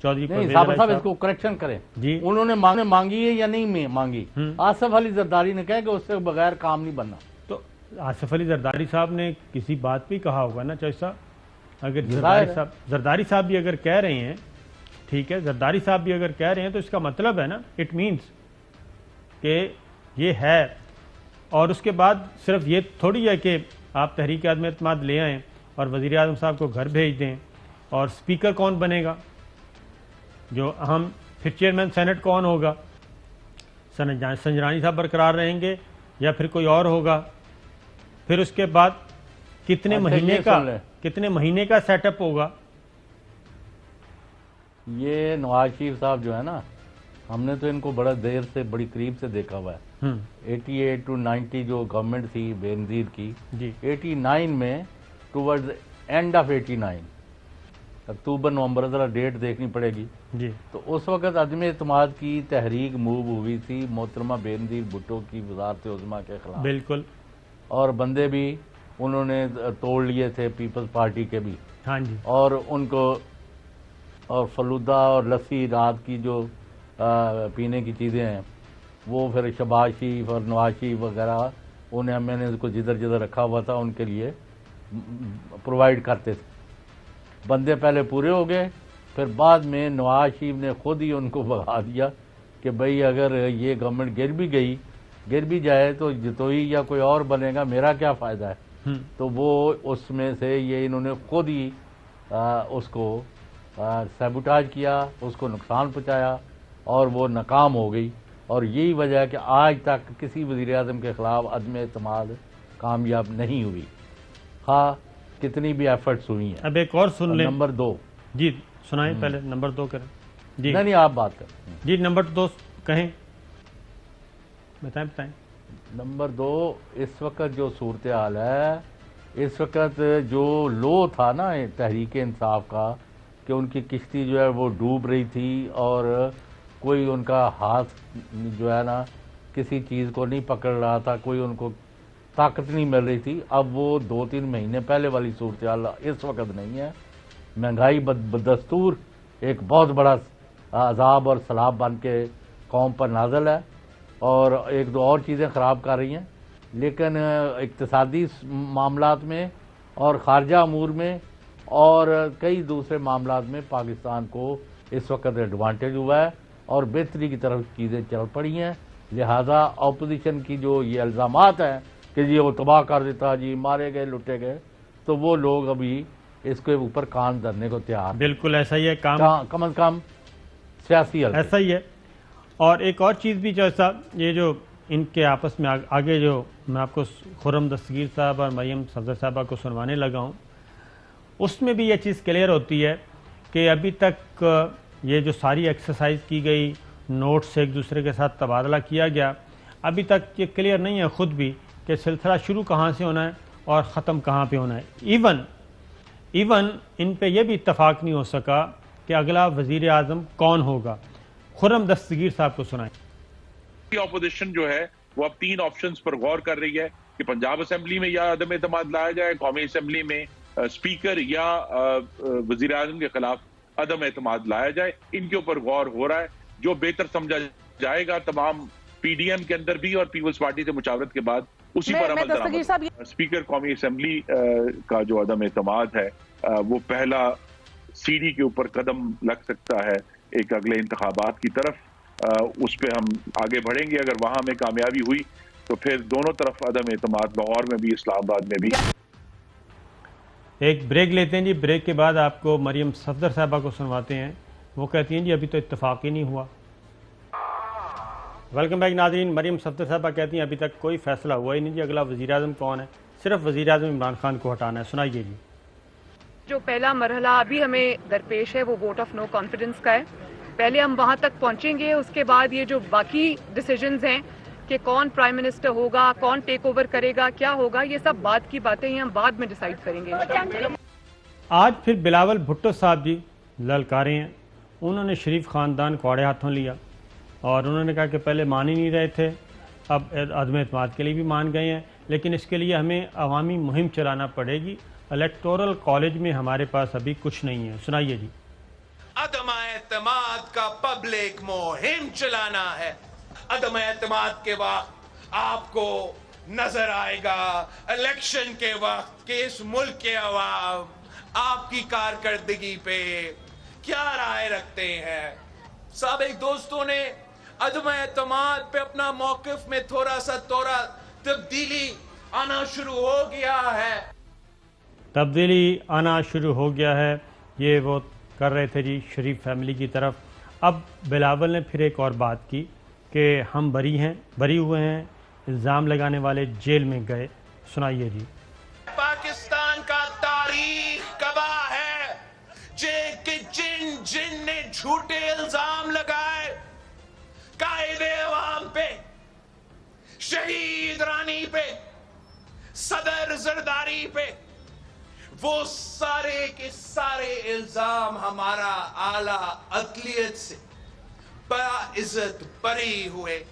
چودھری صاحب اس کو کریکشن کریں جی، انہوں نے مانگی ہے یا نہیں مانگی؟ آصف علی زرداری نے کہا کہ اس سے بغیر کام نہیں بننا. تو آصف علی زرداری صاحب نے کسی بات پہ کہا ہوگا نا چوہے صاحب. اگر زرداری صاحب بھی اگر کہہ رہے ہیں، ٹھیک ہے، زرداری صاحب بھی اگر کہہ رہے ہیں تو اس کا مطلب ہے نا، اٹ مینس کہ یہ ہے. اور اس کے بعد صرف یہ تھوڑی ہے کہ آپ تحریک عدم اعتماد لے آئیں اور وزیر اعظم صاحب کو گھر بھیج دیں. اور سپیکر کون بنے گا جو اہم، پھر چیئرمین سینٹ کون ہوگا؟ سنجرانی صاحب برقرار رہیں گے یا پھر کوئی اور ہوگا؟ پھر اس کے بعد کتنے مہینے کا سیٹ اپ ہوگا؟ یہ نواز شریف صاحب جو ہے نا، ہم نے تو ان کو بڑا دیر سے بڑی قریب سے دیکھا ہوا ہے. 88 to 90 جو گورنمنٹ تھی بے نظیر کی، 89 میں ٹورڈز اینڈ آف 89 اکتوبر نومبر، ذرا ڈیٹ دیکھنی پڑے گی جی، تو اس وقت عدم اعتماد کی تحریک موو ہوئی تھی محترمہ بے نظیر بھٹو کی وزارت عظمیٰ کے خلاف. بالکل. اور بندے بھی انہوں نے توڑ لیے تھے پیپلز پارٹی کے بھی. ہاں جی. اور ان کو اور فلودہ اور لسی رات کی جو پینے کی چیزیں ہیں وہ پھر شہباز شریف اور نواز شریف وغیرہ میں نے اس کو جدھر رکھا ہوا تھا ان کے لیے پرووائڈ کرتے تھے. بندے پہلے پورے ہو گئے، پھر بعد میں نواز شریف نے خود ہی ان کو بھگا دیا کہ بھئی اگر یہ گورنمنٹ گر بھی جائے تو جتوئی یا کوئی اور بنے گا، میرا کیا فائدہ ہے. تو وہ اس میں سے یہ انہوں نے خود ہی اس کو سیبوٹاج کیا، اس کو نقصان پہنچایا اور وہ ناکام ہو گئی. اور یہی وجہ ہے کہ آج تک کسی وزیر اعظم کے خلاف عدم اعتماد کامیاب نہیں ہوئی، ہاں کتنی بھی ایفرٹس ہوئی ہیں. اب ایک اور سن لیں. نمبر 2 جی سنائیں، پہلے نمبر 2 کریں. جی نہیں آپ بات کریں. جی نمبر 2 کہیں، بتائیں. نمبر 2 اس وقت جو صورتحال ہے، اس وقت جو لو تھا نا تحریک انصاف کا کہ ان کی کشتی جو ہے وہ ڈوب رہی تھی اور کوئی ان کا ہاتھ جو ہے نا کسی چیز کو نہیں پکڑ رہا تھا، کوئی ان کو طاقت نہیں مل رہی تھی. اب وہ 2-3 مہینے پہلے والی صورتحال اس وقت نہیں ہے. مہنگائی بدستور ایک بہت بڑا عذاب اور سیلاب بن کے قوم پر نازل ہے اور ایک دو اور چیزیں خراب کر رہی ہیں. لیکن اقتصادی معاملات میں اور خارجہ امور میں اور کئی دوسرے معاملات میں پاکستان کو اس وقت ایڈوانٹیج ہوا ہے اور بہتری کی طرف چیزیں چل پڑی ہیں. لہذا اپوزیشن کی جو یہ الزامات ہیں کہ جی وہ تباہ کر دیتا، جی مارے گئے لٹے گئے، تو وہ لوگ ابھی اس کے اوپر کان دھرنے کو تیار. بالکل ایسا ہی ہے کام، کم از کم سیاسی ایسا ہی ہے. اور ایک اور چیز بھی جو ایسا، یہ جو ان کے آپس میں آگے جو میں آپ کو خرم دستگیر صاحب اور مریم صفدر صاحبہ کو سنوانے لگا ہوں، اس میں بھی یہ چیز کلیئر ہوتی ہے کہ ابھی تک یہ جو ساری ایکسرسائز کی گئی، نوٹس ایک دوسرے کے ساتھ تبادلہ کیا گیا، ابھی تک یہ کلیئر نہیں ہے خود بھی کہ سلسلہ شروع کہاں سے ہونا ہے اور ختم کہاں پہ ہونا ہے. ایون ان پہ یہ بھی اتفاق نہیں ہو سکا کہ اگلا وزیر اعظم کون ہوگا. خرم دستگیر صاحب کو سنائیں. اپوزیشن جو ہے وہ اب 3 آپشنز پر غور کر رہی ہے کہ پنجاب اسمبلی میں یا عدم اعتماد لایا جائے، قومی اسمبلی میں اسپیکر یا وزیر اعظم کے خلاف عدم اعتماد لایا جائے. ان کے اوپر غور ہو رہا ہے. جو بہتر سمجھا جائے گا تمام PDM کے اندر بھی اور پیپلز پارٹی سے مشاورت کے بعد اسی پر عمل درآمد. اسپیکر قومی اسمبلی کا جو عدم اعتماد ہے وہ پہلا سیڑھی کے اوپر قدم لگ سکتا ہے ایک اگلے انتخابات کی طرف. اس پہ ہم آگے بڑھیں گے. اگر وہاں ہمیں کامیابی ہوئی تو پھر دونوں طرف عدم اعتماد لاہور میں بھی اسلام آباد میں بھی. ایک بریک لیتے ہیں جی. بریک کے بعد آپ کو مریم صفدر صاحبہ کو سنواتے ہیں. وہ کہتی ہیں جی ابھی تو اتفاق ہی نہیں ہوا. ویلکم بیک ناظرین. مریم صفدر صاحبہ کہتی ہیں ابھی تک کوئی فیصلہ ہوا ہی نہیں جی. اگلا وزیر اعظم کون ہے؟ صرف وزیر اعظم عمران خان کو ہٹانا ہے. سنائیے جی. جو پہلا مرحلہ ابھی ہمیں درپیش ہے وہ ووٹ آف نو کانفیڈنس کا ہے. پہلے ہم وہاں تک پہنچیں گے. اس کے بعد یہ جو باقی ڈیسیجنز ہیں کہ کون پرائم منسٹر ہوگا, کون ٹیک اوور کرے گا, کیا ہوگا, یہ سب بعد کی باتیں ہیں, ہم بعد میں ڈیسائیڈ کریں گے. آج پھر بلاول بھٹو صاحب جی للکارے ہیں. انہوں نے شریف خاندان کو آڑے ہاتھوں لیا اور انہوں نے کہا کہ پہلے مان ہی نہیں رہے تھے, اب عدم اعتماد کے لیے بھی مان گئے ہیں, لیکن اس کے لیے ہمیں عوامی مہم چلانا پڑے گی. الیکٹورل کالج میں ہمارے پاس ابھی کچھ نہیں ہے. سنائیے جی. عدم اعتماد کا پبلک مہم چلانا ہے. عدم اعتماد کے وقت آپ کو نظر آئے گا الیکشن کے وقت کہ اس ملک کے عوام آپ کی کارکردگی پہ کیا رائے رکھتے ہیں. سابق دوستوں نے عدم اعتماد پہ اپنا موقف میں تھوڑا تبدیلی آنا شروع ہو گیا ہے. تبدیلی آنا شروع ہو گیا ہے, یہ وہ کر رہے تھے جی شریف فیملی کی طرف. اب بلاول نے پھر ایک اور بات کی کہ ہم بری ہوئے ہیں, الزام لگانے والے جیل میں گئے. سنائیے جی. پاکستان کا تاریخ گواہ ہے کہ جن نے جھوٹے الزام لگائے قائد عوام پہ, شہید رانی پہ, صدر زرداری پہ, وہ سارے کے سارے الزام ہمارا اعلی عدلیت سے باعزت بری ہوئے.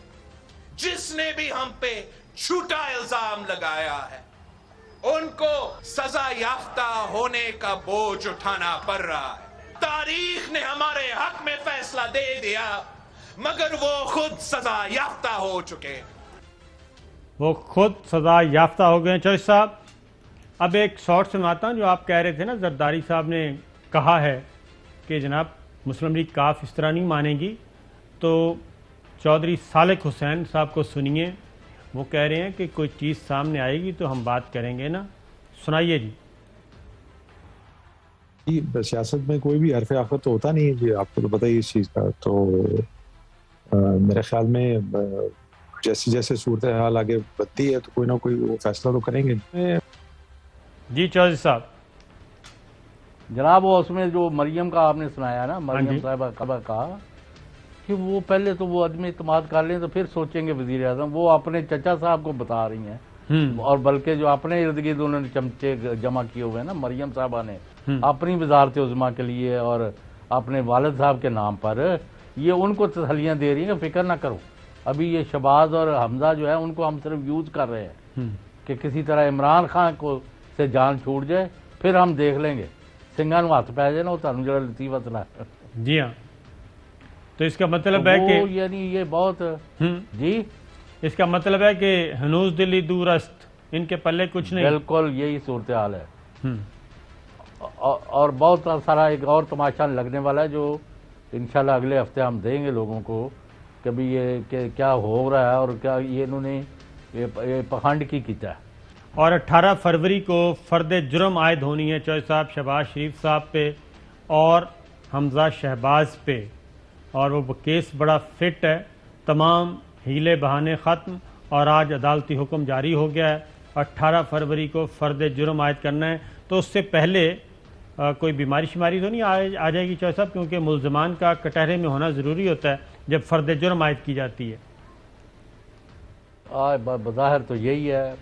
جس نے بھی ہم پہ جھوٹا الزام لگایا ہے ان کو سزا یافتہ ہونے کا بوجھ اٹھانا پڑ رہا ہے. تاریخ نے ہمارے حق میں فیصلہ دے دیا مگر وہ خود سزا یافتہ ہو چکے. وہ خود سزا یافتہ ہو گئے. چوہدری صاحب اب ایک شارٹ سنواتا ہوں جو آپ کہہ رہے تھے نا, زرداری صاحب نے کہا ہے کہ جناب مسلم لیگ کاف اس طرح نہیں مانے گی, تو چودھری صالح حسین صاحب کو سنیے. وہ کہہ رہے ہیں کہ کوئی چیز سامنے آئے گی تو ہم بات کریں گے نا. سنائیے جی. سیاست میں کوئی بھی حرف آخر تو ہوتا نہیں ہے جی, آپ کو تو پتہ ہی اس چیز کا. تو میرے خیال میں جیسے جیسے صورتحال آگے بڑھتی ہے تو کوئی نہ کوئی وہ فیصلہ تو کریں گے. جی چودھری صاحب. جناب وہ اس میں جو مریم کا آپ نے سنایا نا, مریم صاحبہ کا کہا کہ وہ پہلے تو وہ عدم اعتماد کر لیں تو پھر سوچیں گے وزیر اعظم. وہ اپنے چچا صاحب کو بتا رہی ہیں, اور بلکہ جو اپنے ارد گرد انہوں نے چمچے جمع کیے ہوئے ہیں نا مریم صاحبہ نے اپنی وزارت عظمیٰ کے لیے اور اپنے والد صاحب کے نام پر, یہ ان کو تسلیاں دے رہی ہیں کہ فکر نہ کرو. ابھی یہ شہباز اور حمزہ جو ہے ان کو ہم صرف یوز کر رہے ہیں کہ کسی طرح عمران خان کو سے جان چھوٹ جائے, پھر ہم دیکھ لیں گے. سنگھاں نو ہاتھ پی جائے نا, وہ تمہیں جڑا لطیف مسئلہ ہے. جی ہاں, تو اس کا مطلب ہے کہ یعنی یہ بہت جی اس کا مطلب ہے کہ ہنوز دلی دور است, ان کے پلے کچھ نہیں. بالکل یہی صورتحال ہے. اور بہت سارا ایک اور تماشا لگنے والا ہے جو انشاءاللہ اگلے ہفتے ہم دیں گے لوگوں کو, کبھی یہ کہ کیا ہو رہا ہے اور کیا یہ انہوں نے یہ پخنڈ کی کیتا ہے. اور 18 فروری کو فرد جرم عائد ہونی ہے چوہدری صاحب شہباز شریف صاحب پہ اور حمزہ شہباز پہ, اور وہ کیس بڑا فٹ ہے. تمام ہیلے بہانے ختم اور آج عدالتی حکم جاری ہو گیا ہے. 18 فروری کو فرد جرم عائد کرنا ہے. تو اس سے پہلے کوئی بیماری شماری تو نہیں آ جائے گی چوہدری صاحب, کیونکہ ملزمان کا کٹہرے میں ہونا ضروری ہوتا ہے جب فرد جرم عائد کی جاتی ہے. بظاہر تو یہی ہے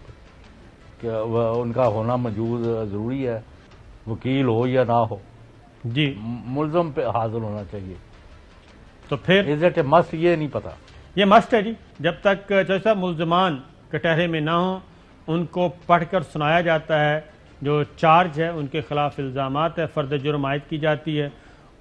کہ ان کا ہونا موجود ضروری ہے, وکیل ہو یا نہ ہو. جی ملزم پہ حاضر ہونا چاہیے. تو پھر از اٹ اے مسٹ, یہ نہیں پتا. یہ مسٹ ہے جی. جب تک چوہدری صاحب ملزمان کٹہرے میں نہ ہوں, ان کو پڑھ کر سنایا جاتا ہے, جو چارج ہے ان کے خلاف الزامات ہے, فرد جرم عائد کی جاتی ہے,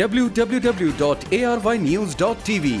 www.arYnews.tv।